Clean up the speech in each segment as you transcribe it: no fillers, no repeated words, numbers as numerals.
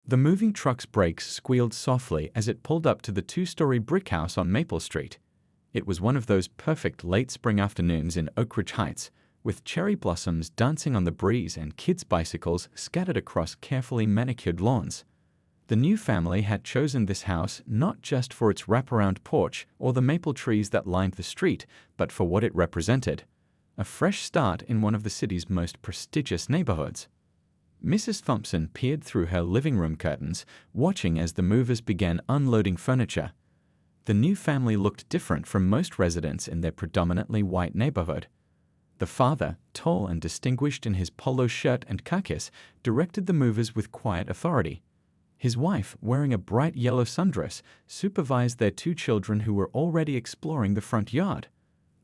The moving truck's brakes squealed softly as it pulled up to the two-story brick house on Maple Street. It was one of those perfect late spring afternoons in Oak Ridge Heights, with cherry blossoms dancing on the breeze and kids' bicycles scattered across carefully manicured lawns. The new family had chosen this house not just for its wraparound porch or the maple trees that lined the street, but for what it represented: a fresh start in one of the city's most prestigious neighborhoods. Mrs. Thompson peered through her living room curtains, watching as the movers began unloading furniture. The new family looked different from most residents in their predominantly white neighborhood. The father, tall and distinguished in his polo shirt and khakis, directed the movers with quiet authority. His wife, wearing a bright yellow sundress, supervised their two children who were already exploring the front yard.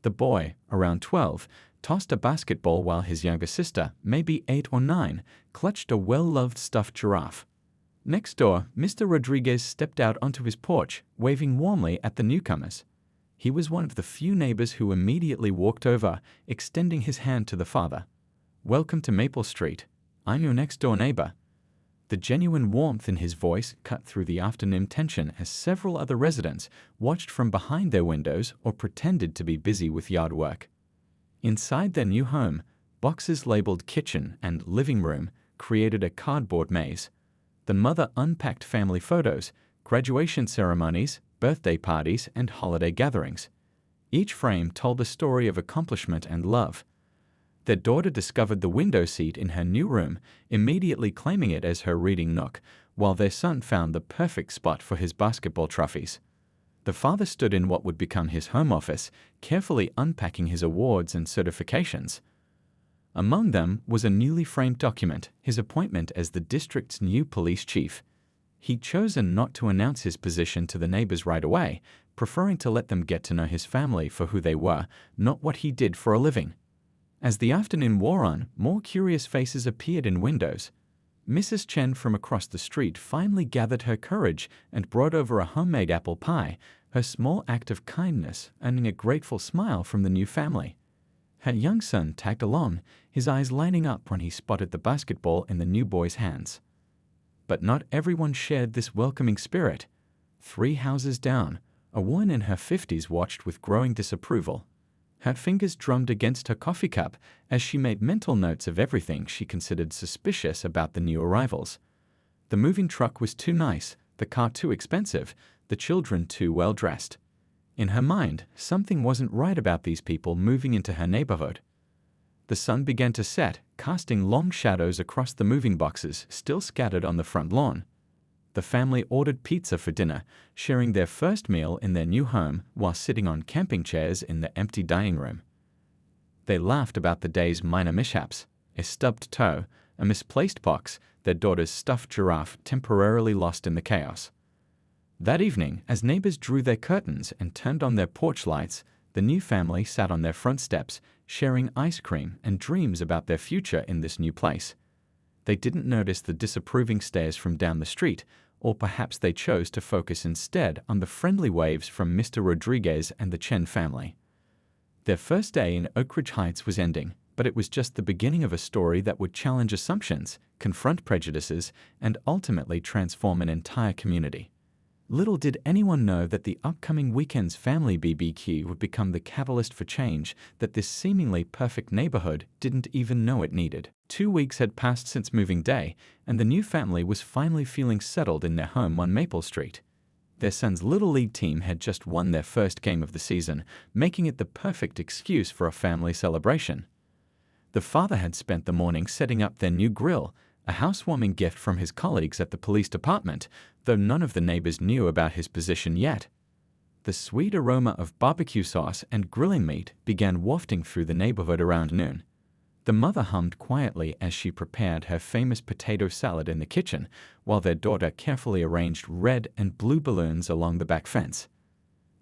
The boy, around 12, tossed a basketball while his younger sister, maybe 8 or 9, clutched a well-loved stuffed giraffe. Next door, Mr. Rodriguez stepped out onto his porch, waving warmly at the newcomers. He was one of the few neighbors who immediately walked over, extending his hand to the father. "Welcome to Maple Street. I'm your next-door neighbor." The genuine warmth in his voice cut through the afternoon tension as several other residents watched from behind their windows or pretended to be busy with yard work. Inside their new home, boxes labeled kitchen and living room created a cardboard maze. The mother unpacked family photos, graduation ceremonies, birthday parties, and holiday gatherings. Each frame told a story of accomplishment and love. Their daughter discovered the window seat in her new room, immediately claiming it as her reading nook, while their son found the perfect spot for his basketball trophies. The father stood in what would become his home office, carefully unpacking his awards and certifications. Among them was a newly framed document, his appointment as the district's new police chief. He'd chosen not to announce his position to the neighbors right away, preferring to let them get to know his family for who they were, not what he did for a living. As the afternoon wore on, more curious faces appeared in windows. Mrs. Chen from across the street finally gathered her courage and brought over a homemade apple pie, her small act of kindness earning a grateful smile from the new family. Her young son tagged along, his eyes lighting up when he spotted the basketball in the new boy's hands. But not everyone shared this welcoming spirit. 3 houses down, a woman in her 50s watched with growing disapproval. Her fingers drummed against her coffee cup as she made mental notes of everything she considered suspicious about the new arrivals. The moving truck was too nice, the car too expensive, the children too well dressed. In her mind, something wasn't right about these people moving into her neighborhood. The sun began to set, casting long shadows across the moving boxes still scattered on the front lawn. The family ordered pizza for dinner, sharing their first meal in their new home while sitting on camping chairs in the empty dining room. They laughed about the day's minor mishaps: a stubbed toe, a misplaced box, their daughter's stuffed giraffe temporarily lost in the chaos. That evening, as neighbors drew their curtains and turned on their porch lights, the new family sat on their front steps, sharing ice cream and dreams about their future in this new place. They didn't notice the disapproving stares from down the street, or perhaps they chose to focus instead on the friendly waves from Mr. Rodriguez and the Chen family. Their first day in Oak Ridge Heights was ending, but it was just the beginning of a story that would challenge assumptions, confront prejudices, and ultimately transform an entire community. Little did anyone know that the upcoming weekend's family BBQ would become the catalyst for change that this seemingly perfect neighborhood didn't even know it needed. 2 weeks had passed since moving day, and the new family was finally feeling settled in their home on Maple Street. Their son's Little League team had just won their first game of the season, making it the perfect excuse for a family celebration. The father had spent the morning setting up their new grill, a housewarming gift from his colleagues at the police department, though none of the neighbors knew about his position yet. The sweet aroma of barbecue sauce and grilling meat began wafting through the neighborhood around noon. The mother hummed quietly as she prepared her famous potato salad in the kitchen, while their daughter carefully arranged red and blue balloons along the back fence.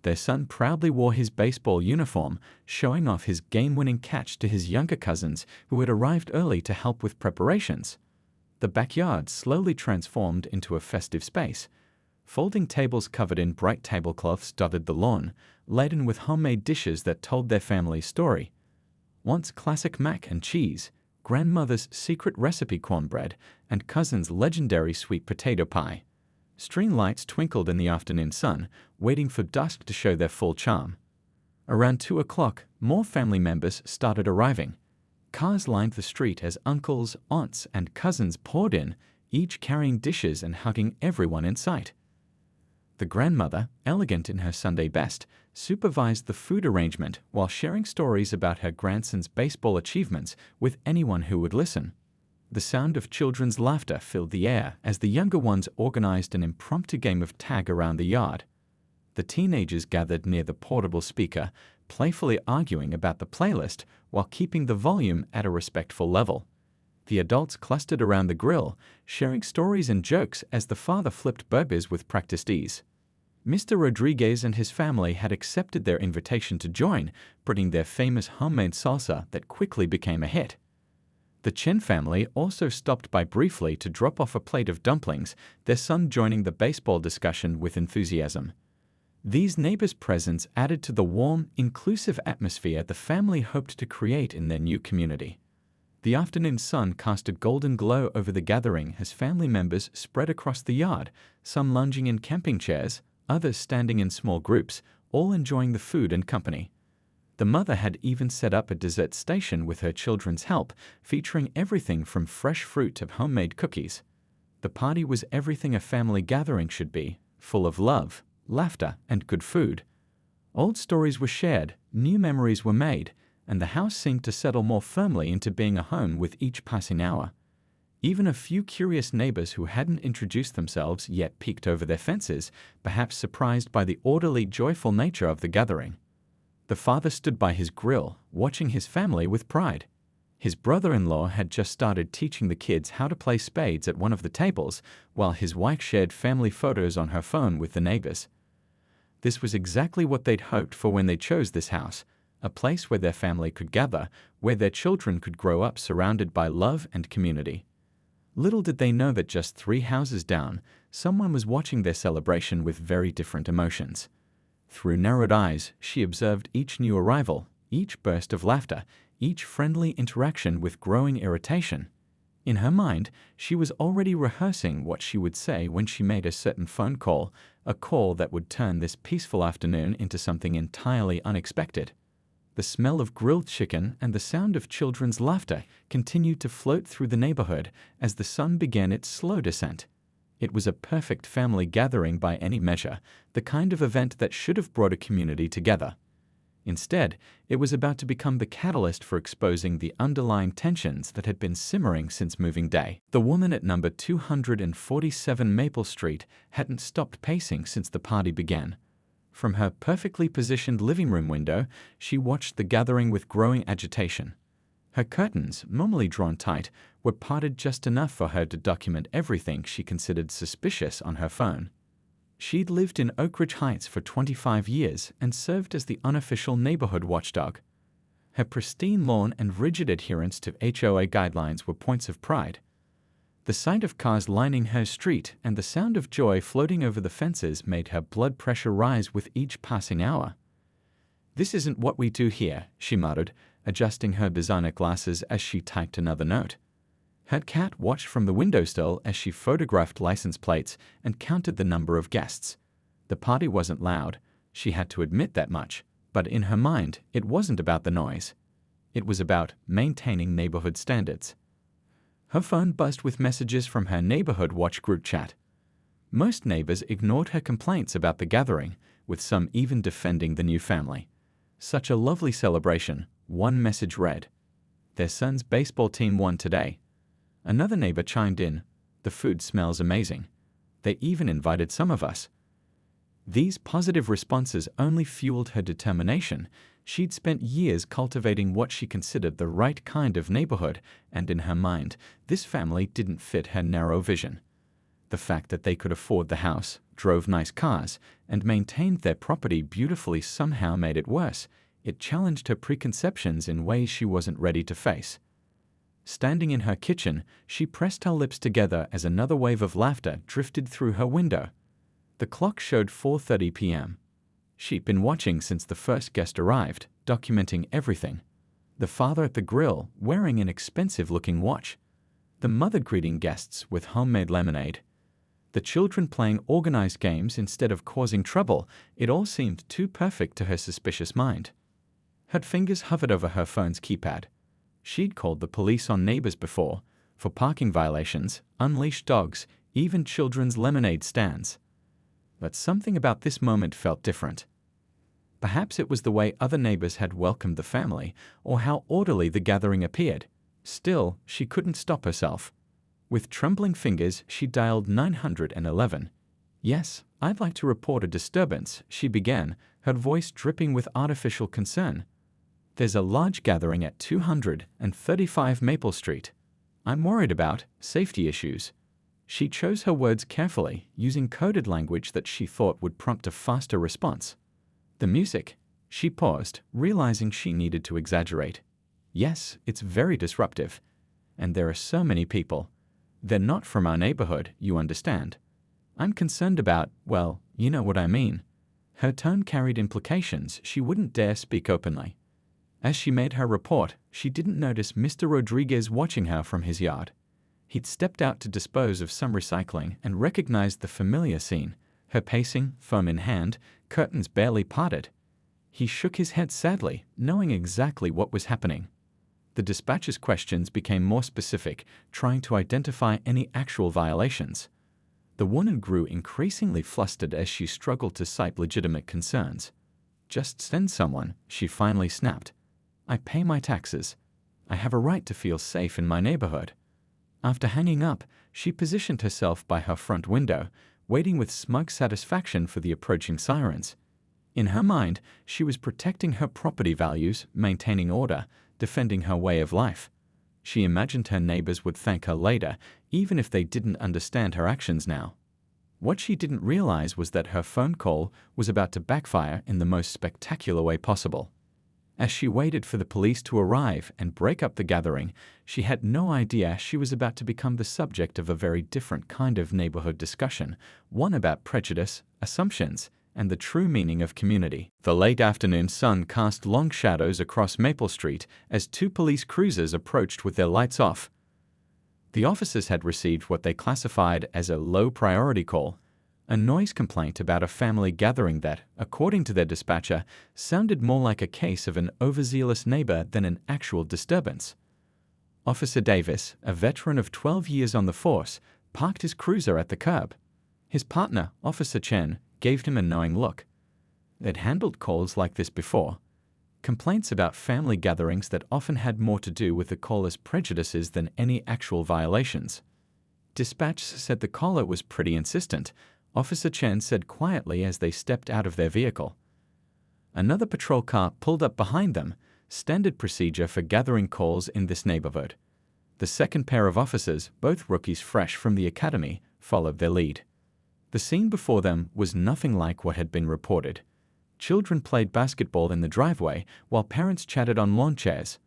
Their son proudly wore his baseball uniform, showing off his game-winning catch to his younger cousins who had arrived early to help with preparations. The backyard slowly transformed into a festive space. Folding tables covered in bright tablecloths dotted the lawn, laden with homemade dishes that told their family's story. Once classic mac and cheese, grandmother's secret recipe cornbread, and cousin's legendary sweet potato pie. String lights twinkled in the afternoon sun, waiting for dusk to show their full charm. Around 2 o'clock, more family members started arriving. Cars lined the street as uncles, aunts, and cousins poured in, each carrying dishes and hugging everyone in sight. The grandmother, elegant in her Sunday best, supervised the food arrangement while sharing stories about her grandson's baseball achievements with anyone who would listen. The sound of children's laughter filled the air as the younger ones organized an impromptu game of tag around the yard. The teenagers gathered near the portable speaker, playfully arguing about the playlist while keeping the volume at a respectful level. The adults clustered around the grill, sharing stories and jokes as the father flipped burgers with practiced ease. Mr. Rodriguez and his family had accepted their invitation to join, bringing their famous homemade salsa that quickly became a hit. The Chen family also stopped by briefly to drop off a plate of dumplings, their son joining the baseball discussion with enthusiasm. These neighbors' presence added to the warm, inclusive atmosphere the family hoped to create in their new community. The afternoon sun cast a golden glow over the gathering as family members spread across the yard, some lounging in camping chairs, others standing in small groups, all enjoying the food and company. The mother had even set up a dessert station with her children's help, featuring everything from fresh fruit to homemade cookies. The party was everything a family gathering should be, full of love, laughter, and good food. Old stories were shared, new memories were made, and the house seemed to settle more firmly into being a home with each passing hour. Even a few curious neighbors who hadn't introduced themselves yet peeked over their fences, perhaps surprised by the orderly, joyful nature of the gathering. The father stood by his grill, watching his family with pride. His brother-in-law had just started teaching the kids how to play spades at one of the tables, while his wife shared family photos on her phone with the neighbors. This was exactly what they'd hoped for when they chose this house, a place where their family could gather, where their children could grow up surrounded by love and community. Little did they know that just 3 houses down, someone was watching their celebration with very different emotions. Through narrowed eyes, she observed each new arrival, each burst of laughter, each friendly interaction with growing irritation. In her mind, she was already rehearsing what she would say when she made a certain phone call, a call that would turn this peaceful afternoon into something entirely unexpected. The smell of grilled chicken and the sound of children's laughter continued to float through the neighborhood as the sun began its slow descent. It was a perfect family gathering by any measure, the kind of event that should have brought a community together. Instead, it was about to become the catalyst for exposing the underlying tensions that had been simmering since moving day. The woman at number 247 Maple Street hadn't stopped pacing since the party began. From her perfectly positioned living room window, she watched the gathering with growing agitation. Her curtains, normally drawn tight, were parted just enough for her to document everything she considered suspicious on her phone. She'd lived in Oak Ridge Heights for 25 years and served as the unofficial neighborhood watchdog. Her pristine lawn and rigid adherence to HOA guidelines were points of pride. The sight of cars lining her street and the sound of joy floating over the fences made her blood pressure rise with each passing hour. "This isn't what we do here," she muttered, adjusting her designer glasses as she typed another note. Her cat watched from the windowsill as she photographed license plates and counted the number of guests. The party wasn't loud, she had to admit that much, but in her mind, it wasn't about the noise. It was about maintaining neighborhood standards. Her phone buzzed with messages from her neighborhood watch group chat. Most neighbors ignored her complaints about the gathering, with some even defending the new family. "Such a lovely celebration," one message read. "Their son's baseball team won today." Another neighbor chimed in, "The food smells amazing. They even invited some of us." These positive responses only fueled her determination. She'd spent years cultivating what she considered the right kind of neighborhood, and in her mind, this family didn't fit her narrow vision. The fact that they could afford the house, drove nice cars, and maintained their property beautifully somehow made it worse. It challenged her preconceptions in ways she wasn't ready to face. Standing in her kitchen, she pressed her lips together as another wave of laughter drifted through her window. The clock showed 4:30 p.m. She'd been watching since the first guest arrived, documenting everything. the father at the grill wearing an expensive-looking watch, the mother greeting guests with homemade lemonade, the children playing organized games instead of causing trouble. It all seemed too perfect to her suspicious mind. Her fingers hovered over her phone's keypad. She'd called the police on neighbors before, for parking violations, unleashed dogs, even children's lemonade stands. But something about this moment felt different. Perhaps it was the way other neighbors had welcomed the family, or how orderly the gathering appeared. Still, she couldn't stop herself. With trembling fingers, she dialed 911. "Yes, I'd like to report a disturbance," she began, her voice dripping with artificial concern. "There's a large gathering at 235 Maple Street. I'm worried about safety issues." She chose her words carefully, using coded language that she thought would prompt a faster response. "The music." She paused, realizing she needed to exaggerate. "Yes, it's very disruptive. And there are so many people. They're not from our neighborhood, you understand. I'm concerned about, well, you know what I mean." Her tone carried implications she wouldn't dare speak openly. As she made her report, she didn't notice Mr. Rodriguez watching her from his yard. He'd stepped out to dispose of some recycling and recognized the familiar scene, her pacing, phone in hand, curtains barely parted. He shook his head sadly, knowing exactly what was happening. The dispatcher's questions became more specific, trying to identify any actual violations. The woman grew increasingly flustered as she struggled to cite legitimate concerns. "Just send someone," she finally snapped. "I pay my taxes. I have a right to feel safe in my neighborhood." After hanging up, she positioned herself by her front window, waiting with smug satisfaction for the approaching sirens. In her mind, she was protecting her property values, maintaining order, defending her way of life. She imagined her neighbors would thank her later, even if they didn't understand her actions now. What she didn't realize was that her phone call was about to backfire in the most spectacular way possible. As she waited for the police to arrive and break up the gathering, she had no idea she was about to become the subject of a very different kind of neighborhood discussion, one about prejudice, assumptions, and the true meaning of community. The late afternoon sun cast long shadows across Maple Street as two police cruisers approached with their lights off. The officers had received what they classified as a low-priority call, a noise complaint about a family gathering that, according to their dispatcher, sounded more like a case of an overzealous neighbor than an actual disturbance. Officer Davis, a veteran of 12 years on the force, parked his cruiser at the curb. His partner, Officer Chen, gave him a knowing look. They'd handled calls like this before. Complaints about family gatherings that often had more to do with the caller's prejudices than any actual violations. Dispatch said the caller was pretty insistent, Officer Chen said quietly as they stepped out of their vehicle. Another patrol car pulled up behind them, standard procedure for gathering calls in this neighborhood. The second pair of officers, both rookies fresh from the academy, followed their lead. The scene before them was nothing like what had been reported. Children played basketball in the driveway while parents chatted on lawn chairs.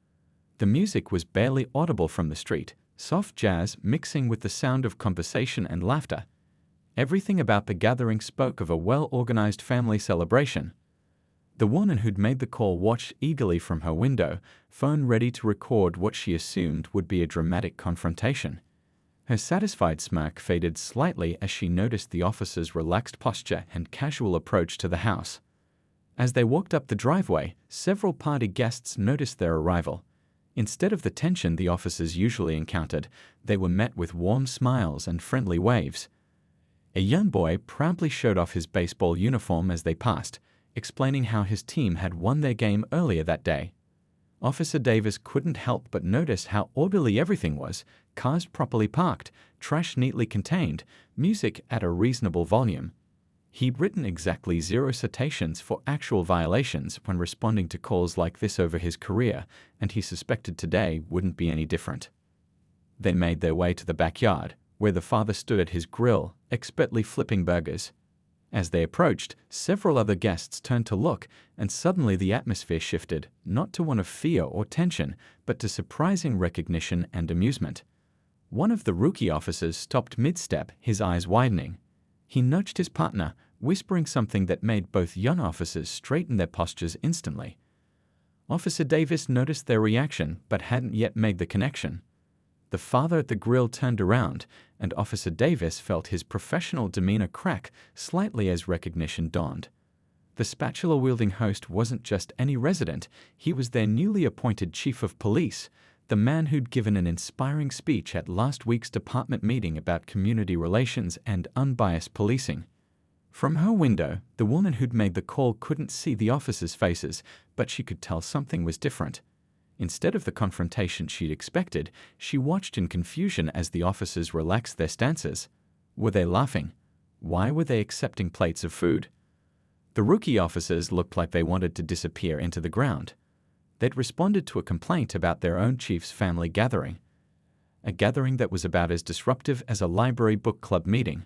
The music was barely audible from the street, soft jazz mixing with the sound of conversation and laughter. Everything about the gathering spoke of a well-organized family celebration. The woman who'd made the call watched eagerly from her window, phone ready to record what she assumed would be a dramatic confrontation. Her satisfied smirk faded slightly as she noticed the officer's relaxed posture and casual approach to the house. As they walked up the driveway, several party guests noticed their arrival. Instead of the tension the officers usually encountered, they were met with warm smiles and friendly waves. A young boy proudly showed off his baseball uniform as they passed, explaining how his team had won their game earlier that day. Officer Davis couldn't help but notice how orderly everything was, cars properly parked, trash neatly contained, music at a reasonable volume. He'd written exactly 0 citations for actual violations when responding to calls like this over his career, and he suspected today wouldn't be any different. They made their way to the backyard, where the father stood at his grill, expertly flipping burgers. As they approached, several other guests turned to look, and suddenly the atmosphere shifted, not to one of fear or tension, but to surprising recognition and amusement. One of the rookie officers stopped mid-step, his eyes widening. He nudged his partner, whispering something that made both young officers straighten their postures instantly. Officer Davis noticed their reaction but hadn't yet made the connection. The father at the grill turned around, and Officer Davis felt his professional demeanor crack slightly as recognition dawned. The spatula-wielding host wasn't just any resident, he was their newly appointed chief of police, the man who'd given an inspiring speech at last week's department meeting about community relations and unbiased policing. From her window, the woman who'd made the call couldn't see the officers' faces, but she could tell something was different. Instead of the confrontation she'd expected, she watched in confusion as the officers relaxed their stances. Were they laughing? Why were they accepting plates of food? The rookie officers looked like they wanted to disappear into the ground. They'd responded to a complaint about their own chief's family gathering. A gathering that was about as disruptive as a library book club meeting.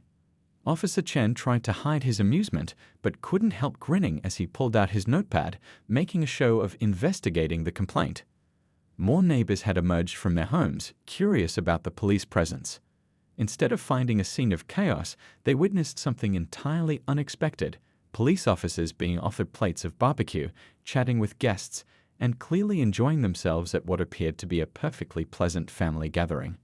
Officer Chen tried to hide his amusement, but couldn't help grinning as he pulled out his notepad, making a show of investigating the complaint. More neighbors had emerged from their homes, curious about the police presence. Instead of finding a scene of chaos, they witnessed something entirely unexpected: police officers being offered plates of BBQ, chatting with guests, and clearly enjoying themselves at what appeared to be a perfectly pleasant family gathering.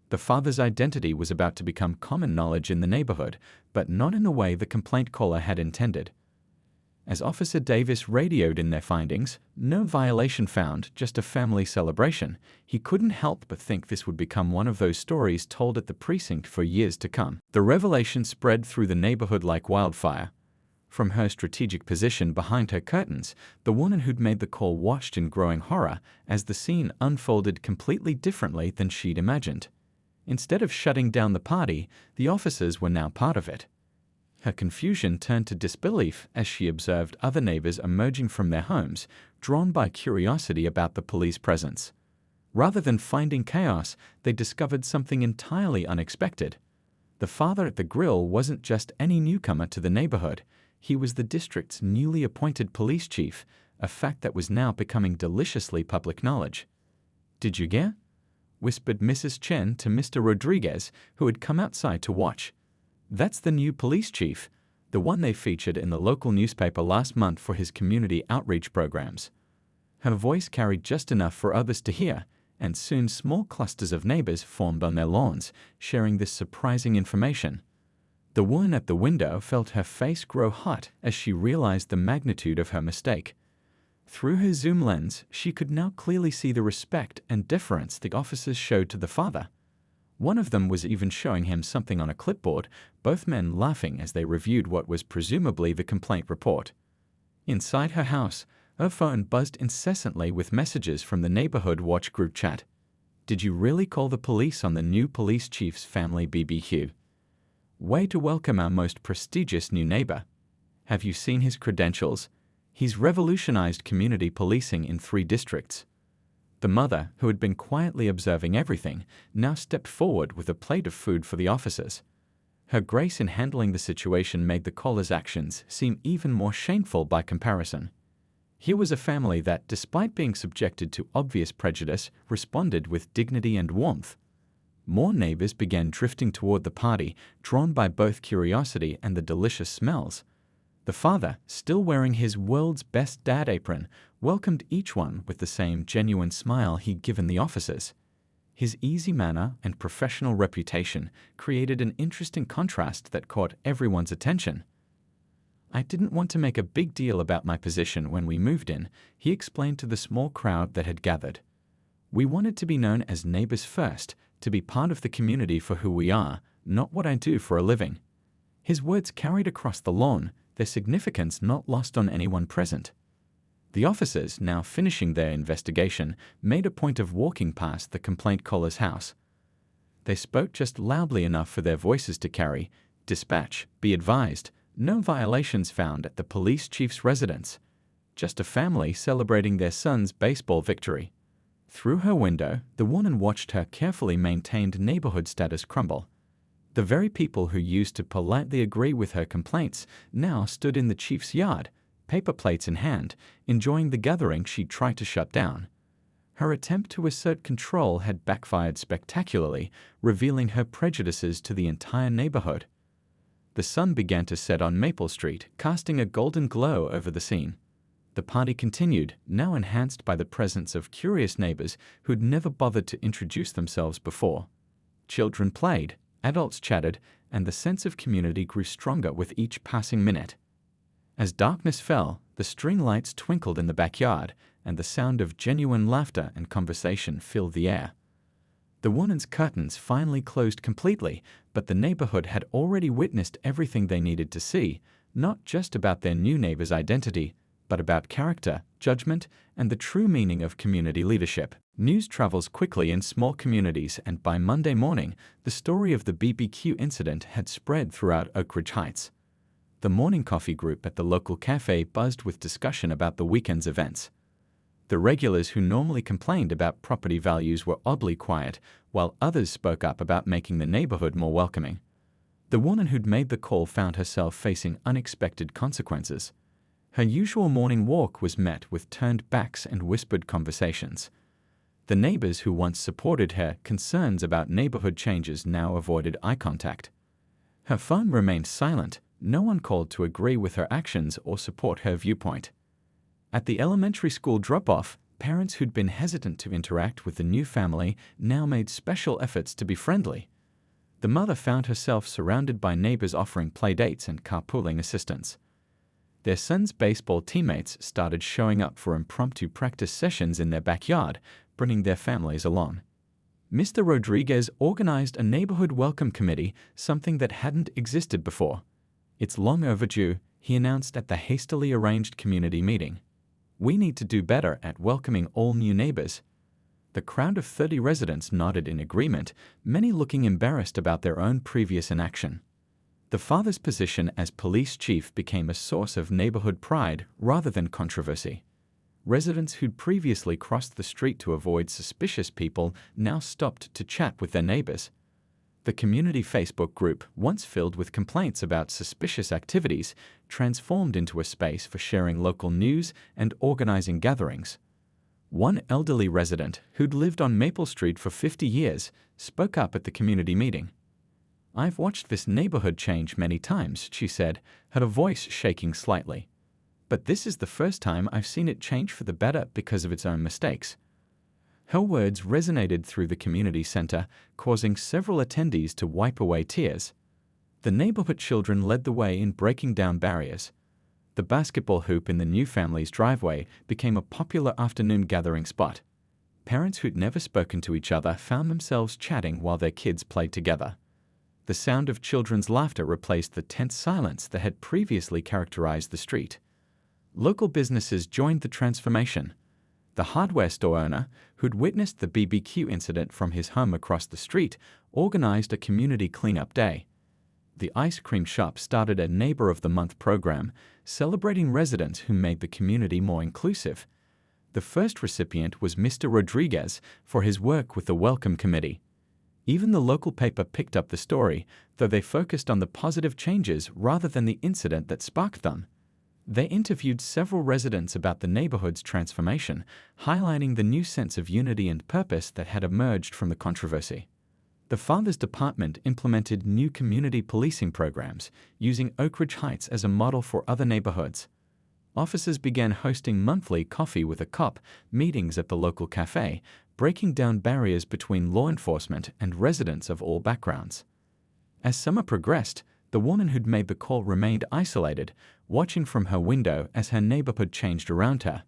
The father's identity was about to become common knowledge in the neighborhood, but not in the way the complaint caller had intended. As Officer Davis radioed in their findings, no violation found, just a family celebration, he couldn't help but think this would become one of those stories told at the precinct for years to come. The revelation spread through the neighborhood like wildfire. From her strategic position behind her curtains, the woman who'd made the call watched in growing horror as the scene unfolded completely differently than she'd imagined. Instead of shutting down the party, the officers were now part of it. Her confusion turned to disbelief as she observed other neighbors emerging from their homes, drawn by curiosity about the police presence. Rather than finding chaos, they discovered something entirely unexpected. The father at the grill wasn't just any newcomer to the neighborhood. He was the district's newly appointed police chief, a fact that was now becoming deliciously public knowledge. "Did you get?" whispered Mrs. Chen to Mr. Rodriguez, who had come outside to watch. "That's the new police chief, the one they featured in the local newspaper last month for his community outreach programs." Her voice carried just enough for others to hear, and soon small clusters of neighbors formed on their lawns, sharing this surprising information. The woman at the window felt her face grow hot as she realized the magnitude of her mistake. Through her zoom lens, she could now clearly see the respect and deference the officers showed to the father. One of them was even showing him something on a clipboard, both men laughing as they reviewed what was presumably the complaint report. Inside her house, her phone buzzed incessantly with messages from the neighborhood watch group chat. "Did you really call the police on the new police chief's family BBQ? Way to welcome our most prestigious new neighbor. Have you seen his credentials? He's revolutionized community policing in 3 districts." The mother, who had been quietly observing everything, now stepped forward with a plate of food for the officers. Her grace in handling the situation made the caller's actions seem even more shameful by comparison. Here was a family that, despite being subjected to obvious prejudice, responded with dignity and warmth. More neighbors began drifting toward the party, drawn by both curiosity and the delicious smells. The father, still wearing his world's best dad apron, welcomed each one with the same genuine smile he'd given the officers. His easy manner and professional reputation created an interesting contrast that caught everyone's attention. "I didn't want to make a big deal about my position when we moved in," he explained to the small crowd that had gathered. "We wanted to be known as neighbors first, to be part of the community for who we are, not what I do for a living." His words carried across the lawn, their significance not lost on anyone present. The officers, now finishing their investigation, made a point of walking past the complaint caller's house. They spoke just loudly enough for their voices to carry. "Dispatch, be advised, no violations found at the police chief's residence. Just a family celebrating their son's baseball victory." Through her window, the woman watched her carefully maintained neighborhood status crumble. The very people who used to politely agree with her complaints now stood in the chief's yard, paper plates in hand, enjoying the gathering she tried to shut down. Her attempt to assert control had backfired spectacularly, revealing her prejudices to the entire neighborhood. The sun began to set on Maple Street, casting a golden glow over the scene. The party continued, now enhanced by the presence of curious neighbors who'd never bothered to introduce themselves before. Children played, adults chatted, and the sense of community grew stronger with each passing minute. As darkness fell, the string lights twinkled in the backyard, and the sound of genuine laughter and conversation filled the air. The woman's curtains finally closed completely, but the neighborhood had already witnessed everything they needed to see, not just about their new neighbor's identity, but about character, judgment, and the true meaning of community leadership. News travels quickly in small communities, and by Monday morning, the story of the BBQ incident had spread throughout Oak Ridge Heights. The morning coffee group at the local cafe buzzed with discussion about the weekend's events. The regulars who normally complained about property values were oddly quiet, while others spoke up about making the neighborhood more welcoming. The woman who'd made the call found herself facing unexpected consequences. Her usual morning walk was met with turned backs and whispered conversations. The neighbors who once supported her concerns about neighborhood changes now avoided eye contact. Her phone remained silent. No one called to agree with her actions or support her viewpoint. At the elementary school drop-off, parents who'd been hesitant to interact with the new family now made special efforts to be friendly. The mother found herself surrounded by neighbors offering playdates and carpooling assistance. Their son's baseball teammates started showing up for impromptu practice sessions in their backyard, bringing their families along. Mr. Rodriguez organized a neighborhood welcome committee, something that hadn't existed before. "It's long overdue," he announced at the hastily arranged community meeting. "We need to do better at welcoming all new neighbors." The crowd of 30 residents nodded in agreement, many looking embarrassed about their own previous inaction. The father's position as police chief became a source of neighborhood pride rather than controversy. Residents who'd previously crossed the street to avoid suspicious people now stopped to chat with their neighbors. The community Facebook group, once filled with complaints about suspicious activities, transformed into a space for sharing local news and organizing gatherings. One elderly resident, who'd lived on Maple Street for 50 years, spoke up at the community meeting. "I've watched this neighborhood change many times," she said, her voice shaking slightly. "But this is the first time I've seen it change for the better because of its own mistakes." Her words resonated through the community center, causing several attendees to wipe away tears. The neighborhood children led the way in breaking down barriers. The basketball hoop in the new family's driveway became a popular afternoon gathering spot. Parents who'd never spoken to each other found themselves chatting while their kids played together. The sound of children's laughter replaced the tense silence that had previously characterized the street. Local businesses joined the transformation. The hardware store owner, who'd witnessed the BBQ incident from his home across the street, organized a community cleanup day. The ice cream shop started a Neighbor of the Month program, celebrating residents who made the community more inclusive. The first recipient was Mr. Rodriguez for his work with the Welcome Committee. Even the local paper picked up the story, though they focused on the positive changes rather than the incident that sparked them. They interviewed several residents about the neighborhood's transformation, highlighting the new sense of unity and purpose that had emerged from the controversy. The Father's Department implemented new community policing programs, using Oak Ridge Heights as a model for other neighborhoods. Officers began hosting monthly coffee with a cop meetings at the local cafe, breaking down barriers between law enforcement and residents of all backgrounds. As summer progressed, the woman who'd made the call remained isolated, watching from her window as her neighborhood changed around her.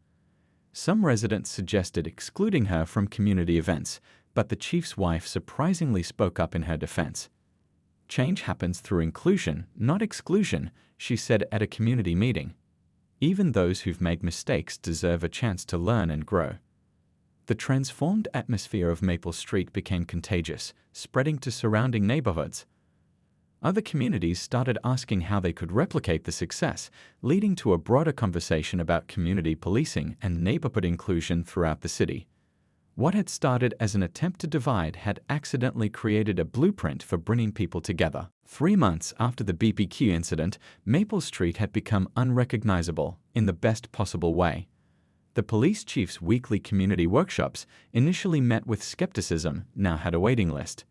Some residents suggested excluding her from community events, but the chief's wife surprisingly spoke up in her defense. "Change happens through inclusion, not exclusion," she said at a community meeting. "Even those who've made mistakes deserve a chance to learn and grow." The transformed atmosphere of Maple Street became contagious, spreading to surrounding neighborhoods. Other communities started asking how they could replicate the success, leading to a broader conversation about community policing and neighborhood inclusion throughout the city. What had started as an attempt to divide had accidentally created a blueprint for bringing people together. 3 months after the BBQ incident, Maple Street had become unrecognizable in the best possible way. The police chief's weekly community workshops, initially met with skepticism, now had a waiting list.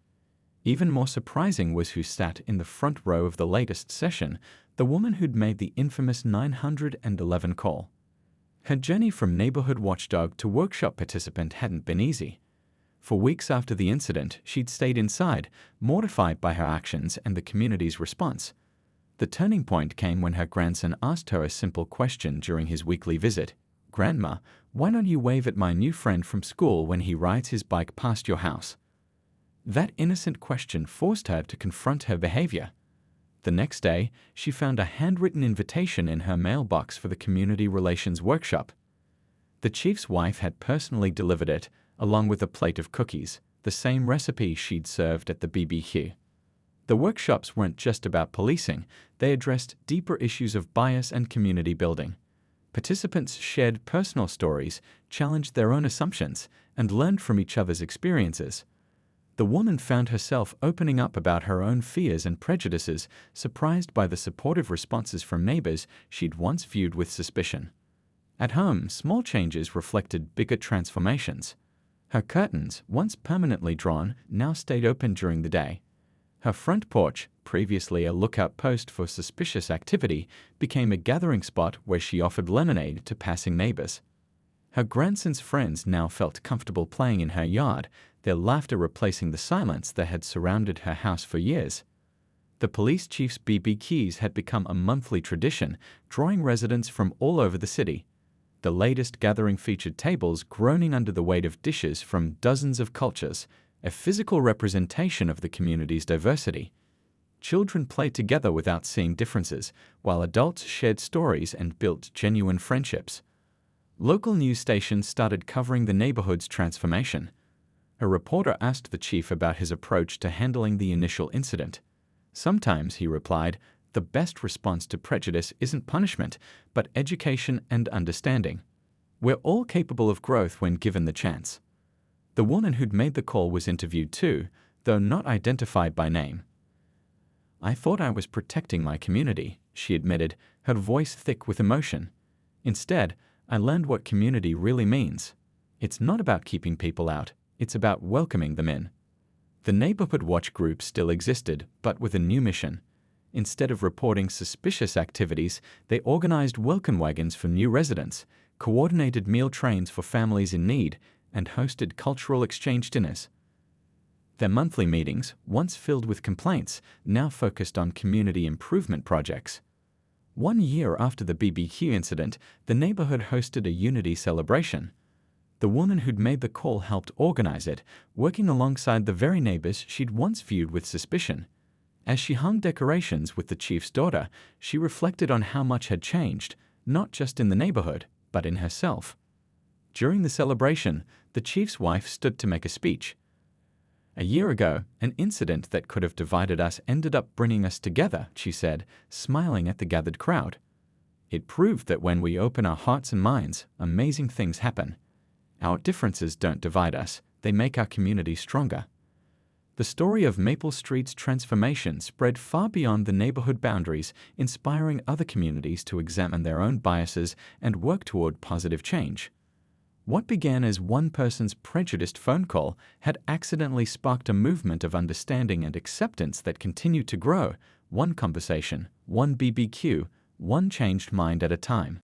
Even more surprising was who sat in the front row of the latest session, the woman who'd made the infamous 911 call. Her journey from neighborhood watchdog to workshop participant hadn't been easy. For weeks after the incident, she'd stayed inside, mortified by her actions and the community's response. The turning point came when her grandson asked her a simple question during his weekly visit. "Grandma, why don't you wave at my new friend from school when he rides his bike past your house?" That innocent question forced her to confront her behavior. The next day, she found a handwritten invitation in her mailbox for the community relations workshop. The chief's wife had personally delivered it, along with a plate of cookies, the same recipe she'd served at the BBQ. The workshops weren't just about policing, they addressed deeper issues of bias and community building. Participants shared personal stories, challenged their own assumptions, and learned from each other's experiences. The woman found herself opening up about her own fears and prejudices, surprised by the supportive responses from neighbors she'd once viewed with suspicion. At home, small changes reflected bigger transformations. Her curtains, once permanently drawn, now stayed open during the day. Her front porch, previously a lookout post for suspicious activity, became a gathering spot where she offered lemonade to passing neighbors. Her grandson's friends now felt comfortable playing in her yard, their laughter replacing the silence that had surrounded her house for years. The police chief's BBQs had become a monthly tradition, drawing residents from all over the city. The latest gathering featured tables groaning under the weight of dishes from dozens of cultures, a physical representation of the community's diversity. Children played together without seeing differences, while adults shared stories and built genuine friendships. Local news stations started covering the neighborhood's transformation. A reporter asked the chief about his approach to handling the initial incident. "Sometimes," he replied, "the best response to prejudice isn't punishment, but education and understanding. We're all capable of growth when given the chance." The woman who'd made the call was interviewed too, though not identified by name. "I thought I was protecting my community," she admitted, her voice thick with emotion. "Instead, I learned what community really means. It's not about keeping people out, it's about welcoming them in." The neighborhood watch group still existed, but with a new mission. Instead of reporting suspicious activities, they organized welcome wagons for new residents, coordinated meal trains for families in need, and hosted cultural exchange dinners. Their monthly meetings, once filled with complaints, now focused on community improvement projects. 1 year after the BBQ incident, the neighborhood hosted a unity celebration. The woman who'd made the call helped organize it, working alongside the very neighbors she'd once viewed with suspicion. As she hung decorations with the chief's daughter, she reflected on how much had changed, not just in the neighborhood, but in herself. During the celebration, the chief's wife stood to make a speech. "A year ago, an incident that could have divided us ended up bringing us together," she said, smiling at the gathered crowd. "It proved that when we open our hearts and minds, amazing things happen. Our differences don't divide us, they make our community stronger." The story of Maple Street's transformation spread far beyond the neighborhood boundaries, inspiring other communities to examine their own biases and work toward positive change. What began as one person's prejudiced phone call had accidentally sparked a movement of understanding and acceptance that continued to grow, one conversation, one BBQ, one changed mind at a time.